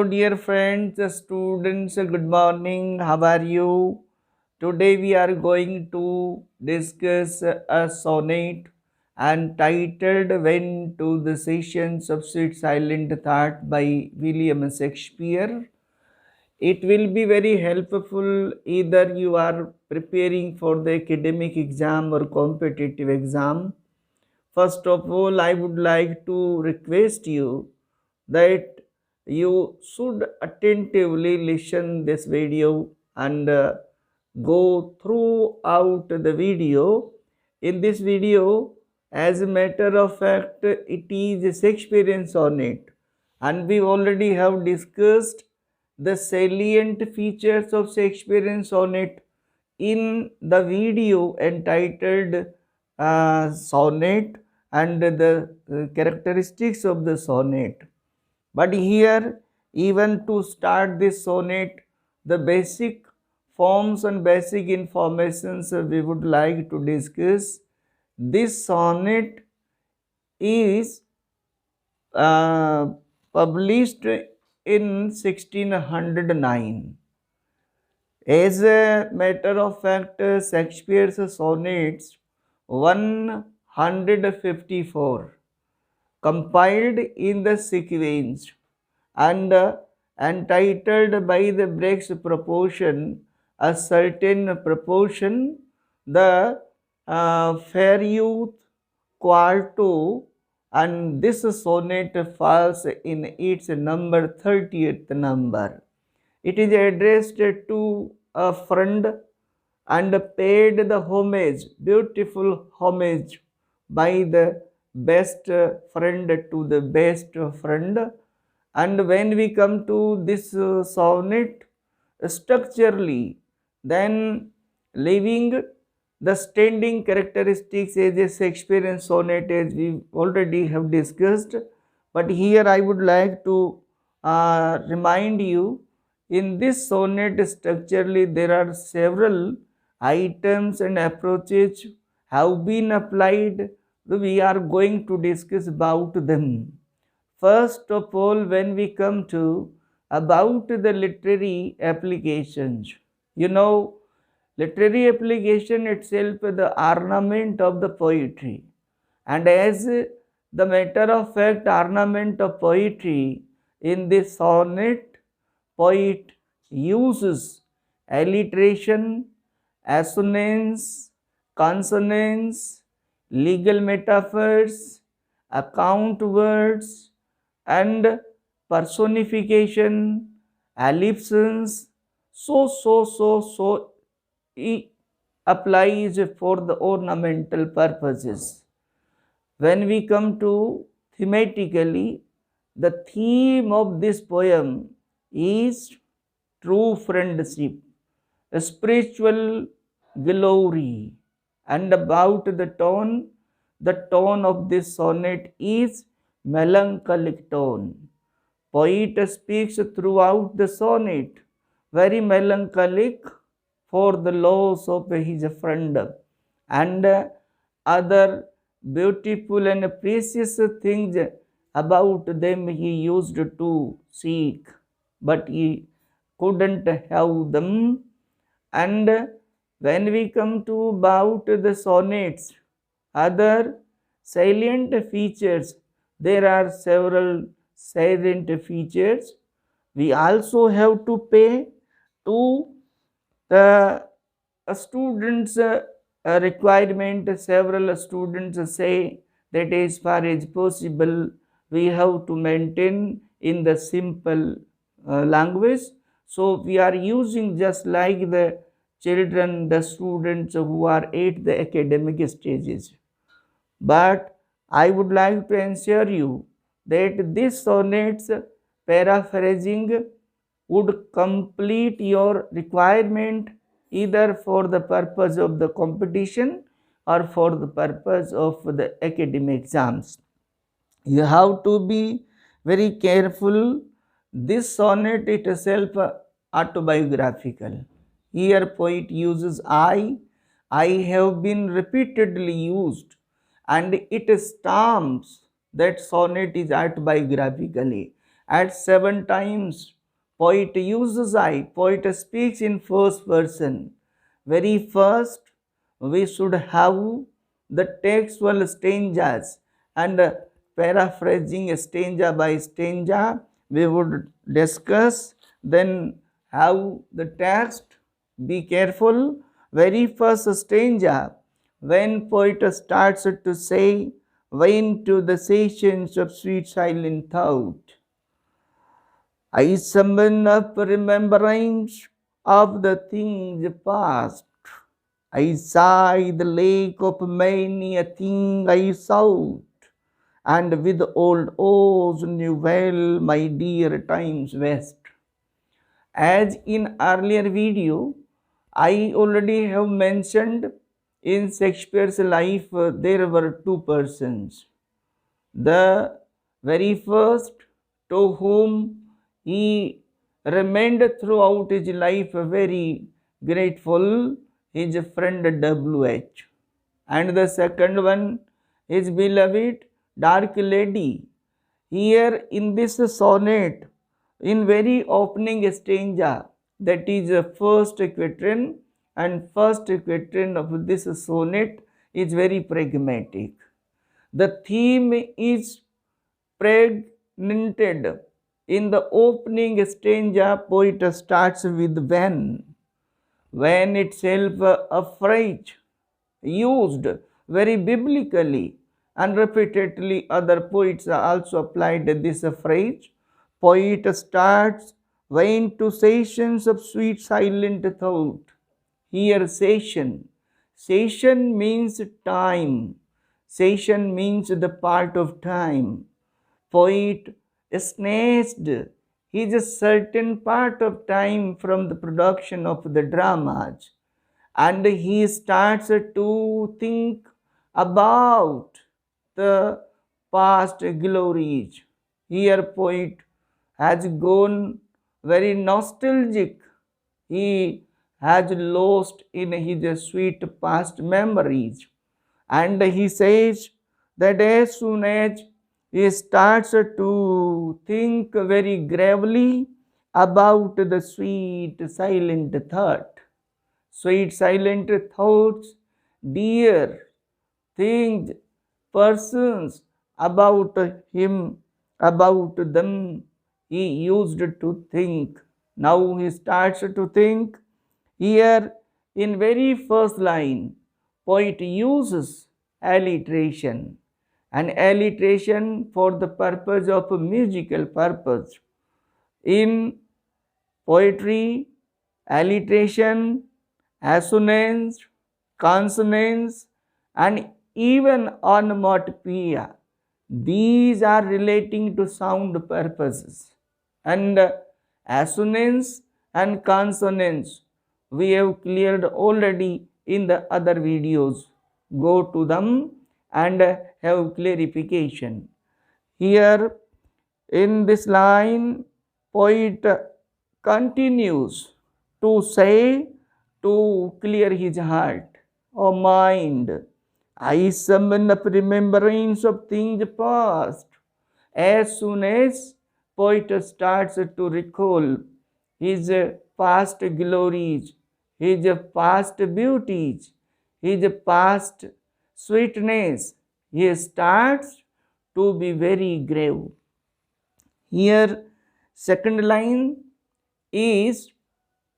dear friends, students, good morning. How are you? Today we are going to discuss a sonnet entitled When to the Sessions of Sweet Silent Thought by William Shakespeare. It will be very helpful either you are preparing for the academic exam or competitive exam. First of all, I would like to request you that you should attentively listen this video and go throughout the video. In this video, as a matter of fact, it is a Shakespearean sonnet, and we already have discussed the salient features of Shakespearean sonnet in the video entitled sonnet and the characteristics of the sonnet. But here, even to start this sonnet, the basic forms and basic informations we would like to discuss. This sonnet is uh, published in 1609. As a matter of fact, Shakespeare's sonnets 154 compiled in the sequence and entitled by the Brecht's proportion, a certain proportion, the fair youth quarto, and this sonnet falls in its number 30th number. It is addressed to a friend and paid the homage, beautiful homage by the best friend to the best friend. And when we come to this sonnet structurally, then leaving the standing characteristics as a Shakespearean sonnet, as we already have discussed, but here I would like to remind you, in this sonnet structurally there are several items and approaches have been applied. We are going to discuss about them. First of all, when we come to about the literary applications, you know, literary application itself the ornament of the poetry, and as the matter of fact ornament of poetry, in this sonnet poet uses alliteration, assonance, consonance, legal metaphors, account words, and personification, ellipses. So it applies for the ornamental purposes. When we come to thematically, the theme of this poem is true friendship, spiritual glory, and about the tone of this sonnet is melancholic tone. Poet speaks throughout the sonnet very melancholic for the loss of his friend and other beautiful and precious things about them he used to seek, but he couldn't have them. And when we come to about the sonnets, other salient features, there are several salient features. We also have to pay to the students' requirement. Several students say that as far as possible, we have to maintain in the simple language. So we are using just like the children, the students who are at the academic stages. But I would like to ensure you that this sonnets paraphrasing would complete your requirement either for the purpose of the competition or for the purpose of the academic exams. You have to be very careful. This sonnet itself autobiographical. Here poet uses I have been repeatedly used, and it stamps that sonnet is autobiographically. At 7 times Poet uses I. Poet speaks in first person. Very first, we should have the textual stanzas, and paraphrasing stanza by stanza we would discuss. Then have the text. Be careful. Very first stanza, when poet starts to say, "Went to the sessions of sweet silent thought, I summon up remembrance of the things past. I sigh the lake of many a thing I sought, and with old oars knew well my dear times west." As in earlier video, I already have mentioned, in Shakespeare's life there were two persons. The very first, to whom he remained throughout his life very grateful, his friend W.H. And the second one, his beloved dark lady. Here in this sonnet, in very opening stanza, that is the first quatrain, and first quatrain of this sonnet is very pragmatic. The theme is pregnant. In the opening stanza, poet starts with when. When itself a phrase used very biblically, and repeatedly other poets also applied this phrase. Poet starts when to sessions of sweet silent thought. Here session. Session means time. Session means the part of time. Poet snatched his certain part of time from the production of the dramas, and he starts to think about the past glories. Here poet has gone very nostalgic. He has lost in his sweet past memories, and he says that as soon as he starts to think very gravely about the sweet silent thought, sweet silent thoughts, dear things, persons about him, about them, he used to think. Now he starts to think. Here in very first line, poet uses alliteration, and alliteration for the purpose of a musical purpose. In poetry, alliteration, assonance, consonance, and even onomatopoeia, these are relating to sound purposes. And assonance and consonance we have cleared already in the other videos. Go to them and have clarification. Here in this line, poet continues to say, to clear his heart or mind, I summon up remembrance of things past. As soon as poet starts to recall his past glories, his past beauties, his past sweetness, he starts to be very grave. Here, second line is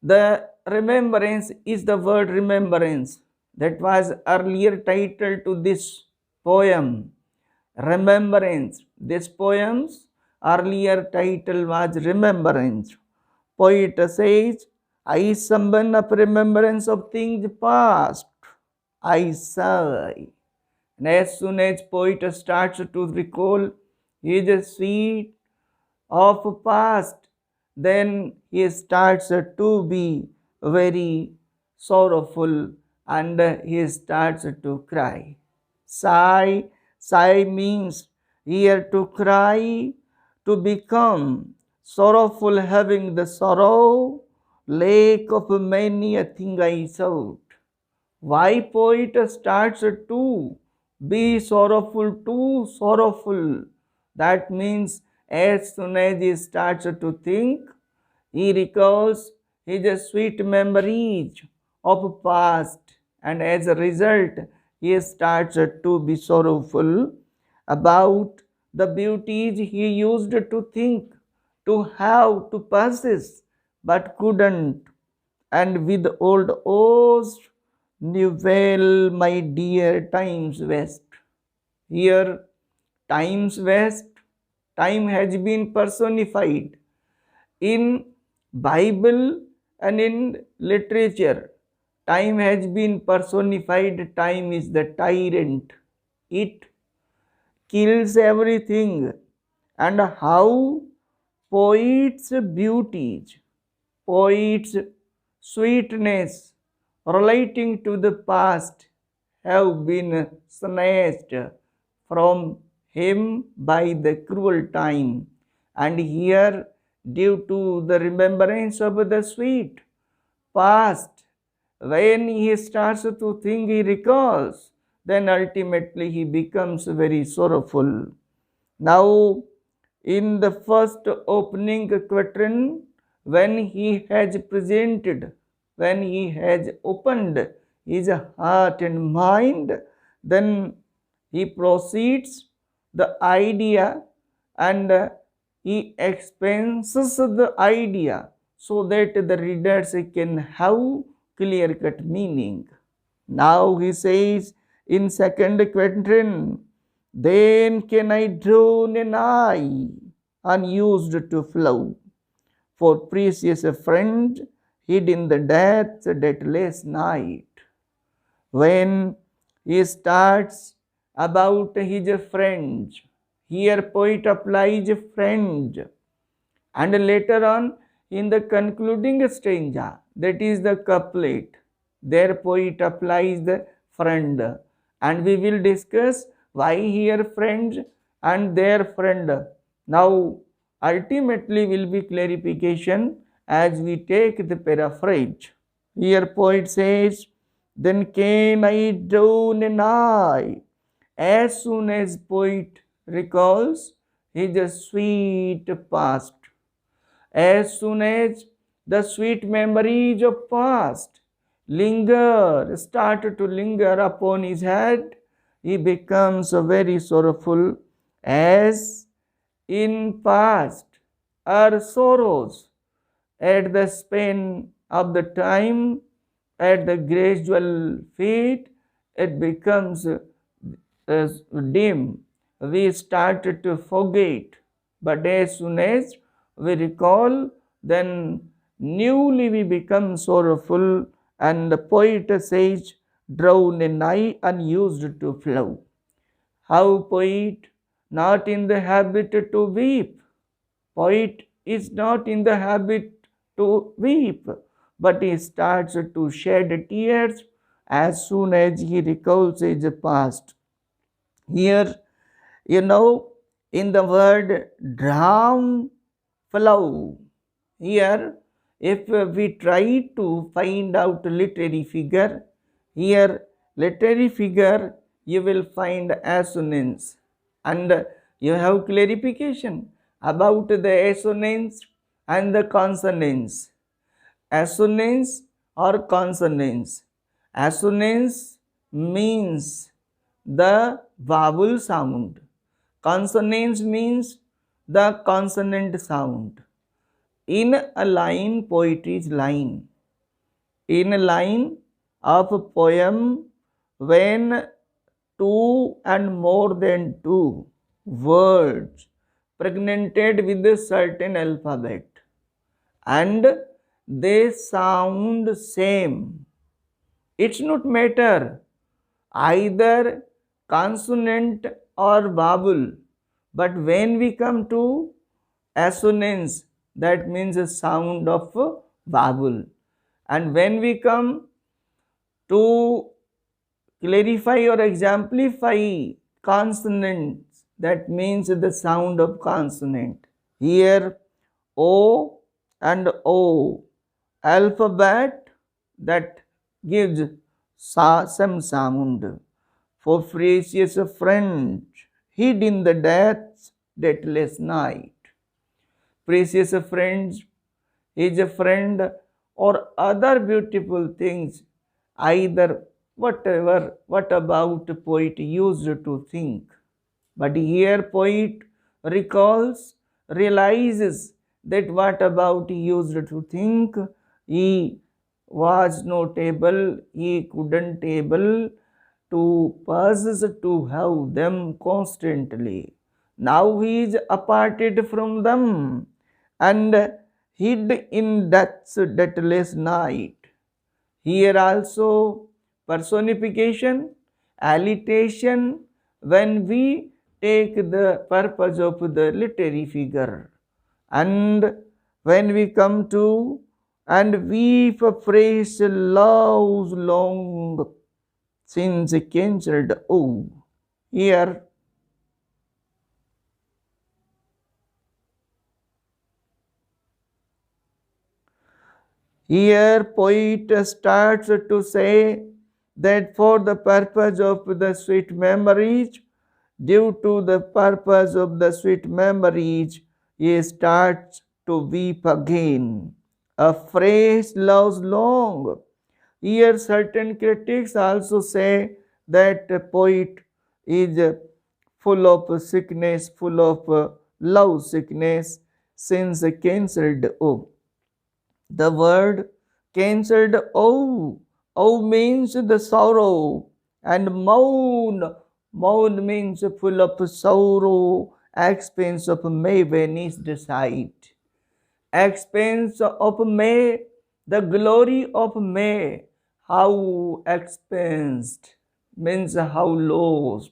the remembrance, is the word remembrance that was earlier titled to this poem. Remembrance. This poem's earlier title was Remembrance. Poet says, I summon up remembrance of things past. I sigh. And as soon as poet starts to recall his sweet of past, then he starts to be very sorrowful, and he starts to cry. Sigh. Sigh means here to cry, to become sorrowful, having the sorrow, lake of many a thing I sought. Why poet starts to be sorrowful, too sorrowful? That means as soon as he starts to think, He recalls his sweet memories of past, and as a result, he starts to be sorrowful about the beauties he used to think, to have, to possess, but couldn't. And with old oast, knew well, my dear, time's waste. Here, time's waste, time has been personified in Bible and in literature. Time has been personified. Time is the tyrant. It kills everything. And how poets' beauties, poets' sweetness relating to the past have been snatched from him by the cruel time. And here, due to the remembrance of the sweet past, when he starts to think, he recalls, then ultimately he becomes very sorrowful. Now, in the first opening quatrain, when he has presented, when he has opened his heart and mind, then he proceeds the idea and he expands the idea so that the readers can have clear cut meaning. Now he says in second quatrain, then can I drown an eye unused to flow, for precious a friend hid in the depths deathless night. When he starts about his friend, here poet applies friend, and later on in the concluding stanza, that is the couplet, there poet applies the friend, and we will discuss why here friend and their friend. Now ultimately will be clarification as we take the paraphrase. Here poet says, then can I drown an eye, as soon as poet recalls his sweet past, as soon as the sweet memories of past start to linger upon his head, he becomes very sorrowful, as in past our sorrows at the span of the time, at the gradual fade, it becomes dim. We start to forget, but as soon as we recall, then newly we become sorrowful, and the poet says, drown an eye unused to flow. How poet not in the habit to weep? Poet is not in the habit to weep, but he starts to shed tears as soon as he recalls his past. Here, in the word drown, flow, here, if we try to find out literary figure, here literary figure you will find assonance, and you have clarification about the assonance and the consonance. Assonance or consonance. Assonance means the vowel sound. Consonance means the consonant sound. In a line, poetry's line. In a line of a poem, when two and more than two words pregnanted with a certain alphabet and they sound same, it's not matter either consonant or vowel, but when we come to assonance, that means a sound of vowel, and when we come to clarify or exemplify consonants, that means the sound of consonant. Here O and O alphabet that gives some sound. For precious friend hid in the death's deathless night. Precious friends, his friend, or other beautiful things, either whatever. What about poet used to think? But here poet recalls, realizes that what about he used to think, he was not able, he couldn't able to possess to have them constantly. Now he is aparted from them and hid in death's deathless night. Here also personification, alliteration, when we take the purpose of the literary figure, and when we come to and weave a phrase love's long since cancelled. Oh, here Here poet starts to say that for the purpose of the sweet memories, due to the purpose of the sweet memories, he starts to weep again. A phrase loves long. Here certain critics also say that the poet is full of sickness, full of love sickness, since cancelled. Oh, the word cancelled. Oh means the sorrow, and moan means full of sorrow. Expense of May vanished sight. Expense of May, the glory of May. How expensed means how lost.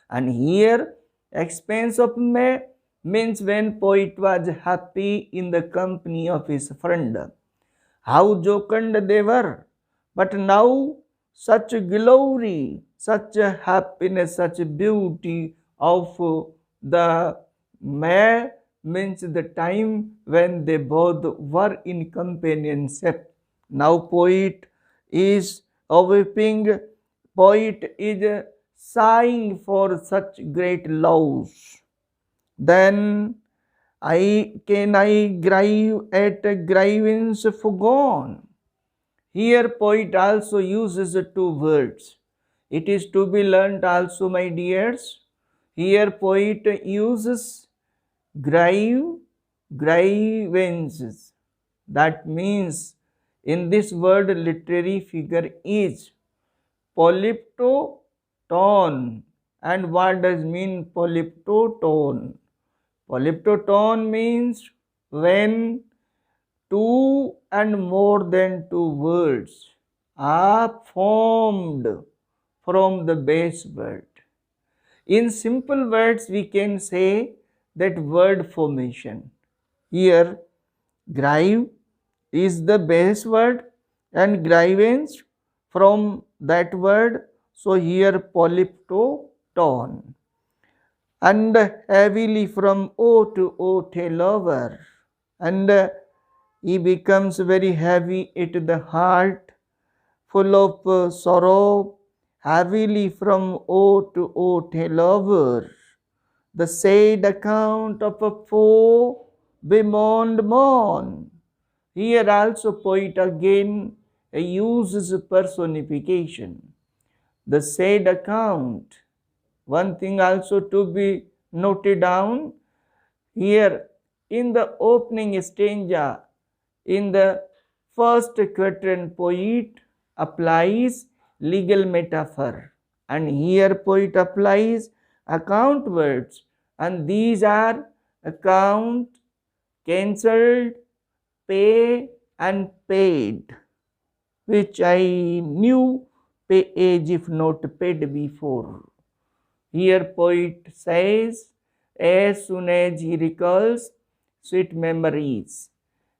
And here, expense of May means when poet was happy in the company of his friend. How jocund they were. But now, such glory, such happiness, such beauty of the May means the time when they both were in companionship. Now poet is weeping, poet is sighing for such great loss. Then I grieve at grievance forgone. Here poet also uses two words. It is to be learnt also, my dears. Here poet uses grieve, grievances. That means in this word literary figure is polyptotone. And what does mean polyptotone? Polyptotone means when two and more than two words are formed from the base word. In simple words, we can say that word formation. Here, grieve is the base word and grievance from that word. So here polyptotone. And heavily from O to O lover. And he becomes very heavy at the heart, full of sorrow, heavily from O to O lover. The sad account of a foe bemoaned mourn. Here also poet again uses personification. The sad account. One thing also to be noted down here in the opening stanza, in the first quatrain, poet applies legal metaphor, and here poet applies account words, and these are account, cancelled, pay, and paid, which I knew pay age if not paid before. Here poet says, as soon as he recalls sweet memories,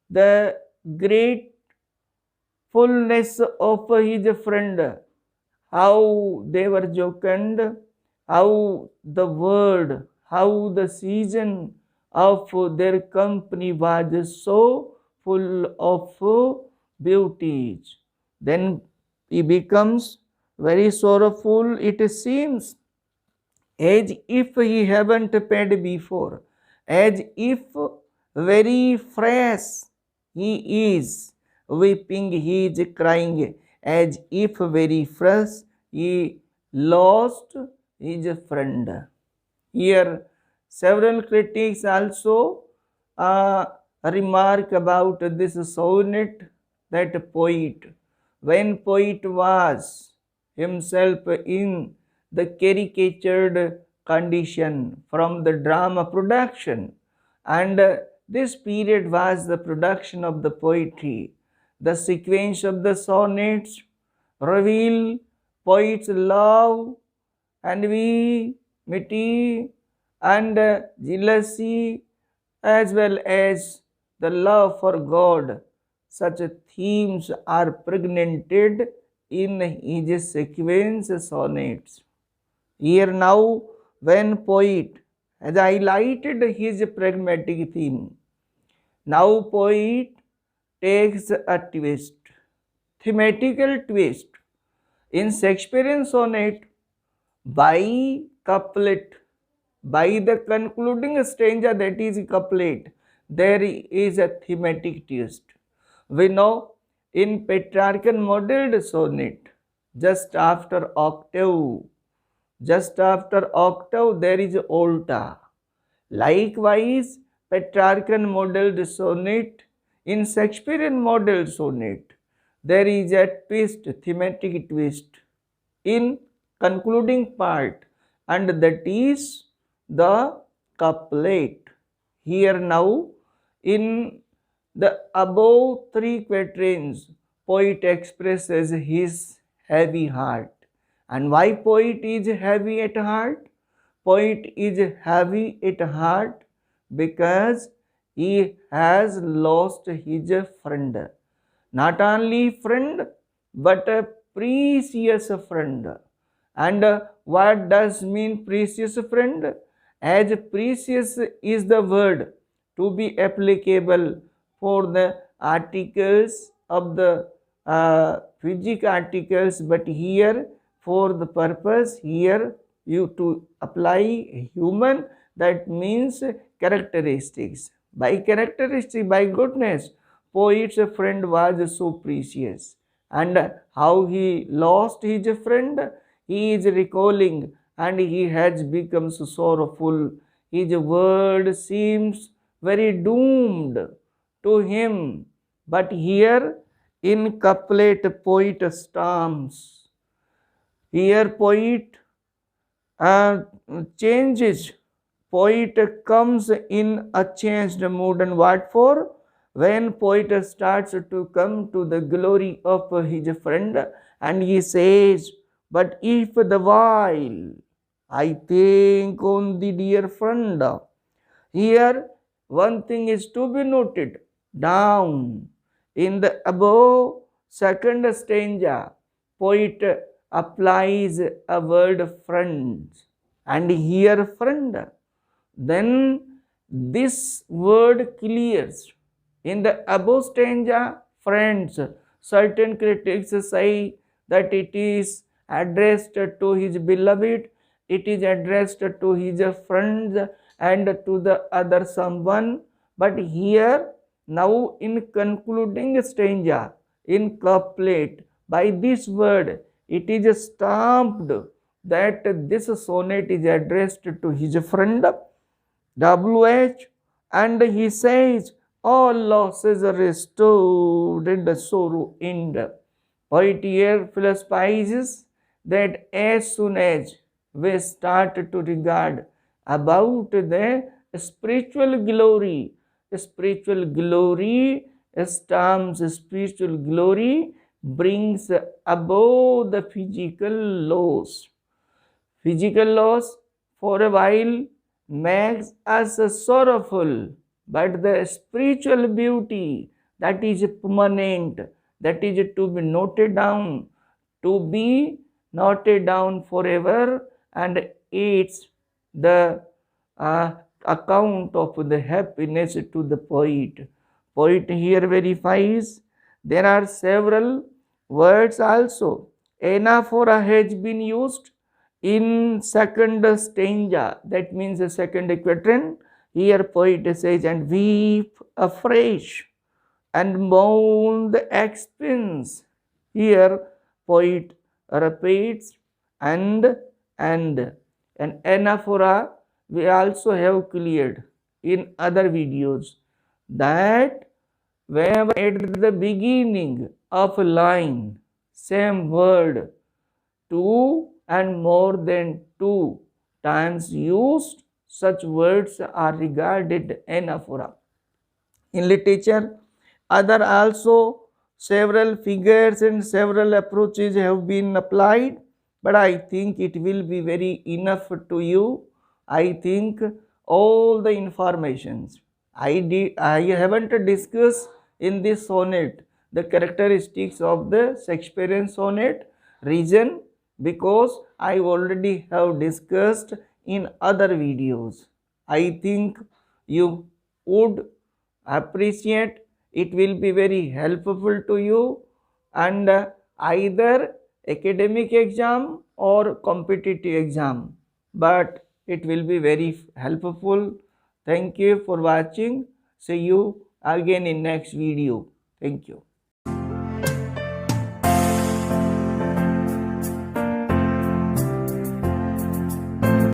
the great fullness of his friend, how they were jocund, how the word, how the season of their company was so full of beauties. Then he becomes very sorrowful, it seems, as if he haven't paid before, as if very fresh he is weeping, he is crying, as if very fresh he lost his friend. Here, several critics also uh, remark about this sonnet that poet, when poet was himself in the caricatured condition from the drama production, and this period was the production of the poetry. The sequence of the sonnets reveal poet's love enmity and jealousy, as well as the love for God. Such themes are pregnanted in his sequence sonnets. Here now, when poet has highlighted his pragmatic theme, now poet takes a twist, thematical twist. In Shakespearean sonnet, by couplet, by the concluding stanza, that is couplet, there is a thematic twist. We know in Petrarchan modeled sonnet, just after octave, there is alta. Likewise, Petrarchan modeled sonnet, in Shakespearean modeled sonnet, there is a twist, thematic twist in concluding part, and that is the couplet. Here now, in the above three quatrains, poet expresses his heavy heart. And why poet is heavy at heart? Poet is heavy at heart because he has lost his friend. Not only friend, but a precious friend. And what does mean precious friend? As precious is the word to be applicable for the articles of the physic articles, but here for the purpose, here you to apply human, that means characteristics. By characteristic, by goodness, poet's friend was so precious. And how he lost his friend, he is recalling, and he has become so sorrowful. His world seems very doomed to him. But here in couplet, poet stamps. Here poet changes. Poet comes in a changed mood, and what for? When poet starts to come to the glory of his friend, and he says, but if the while I think on the dear friend, here one thing is to be noted down in the above second stanza, poet applies a word friend, and here friend, then this word clears. In the above stanza, friends, certain critics say that it is addressed to his beloved, it is addressed to his friends and to the other someone. But here, now in concluding stanza, in couplet, by this word, it is stamped that this sonnet is addressed to his friend WH, and he says, all losses are restored and the sorrow end. Poet here philosophizes that as soon as we start to regard about the spiritual glory stamps, spiritual glory brings above the physical loss. Physical loss for a while makes us sorrowful, but the spiritual beauty that is permanent, that is to be noted down, forever, and it's the account of the happiness to the poet. Poet here verifies there are several words also. Anaphora has been used in second stanza, that means the second quatrain. Here poet says, and weep afresh. and mourn the expense. Here, poet repeats and an anaphora we also have cleared in other videos that whenever at the beginning of a line, same word two and more than two times used, such words are regarded anaphora. In literature, other also several figures and several approaches have been applied, but I think it will be very enough to you. I think all the informations I haven't discussed in this sonnet the characteristics of the Shakespearean sonnet reason because I already have discussed in other videos. I think you would appreciate, it will be very helpful to you, and either academic exam or competitive exam, but it will be very helpful. Thank you for watching. See you again in next video. Thank you.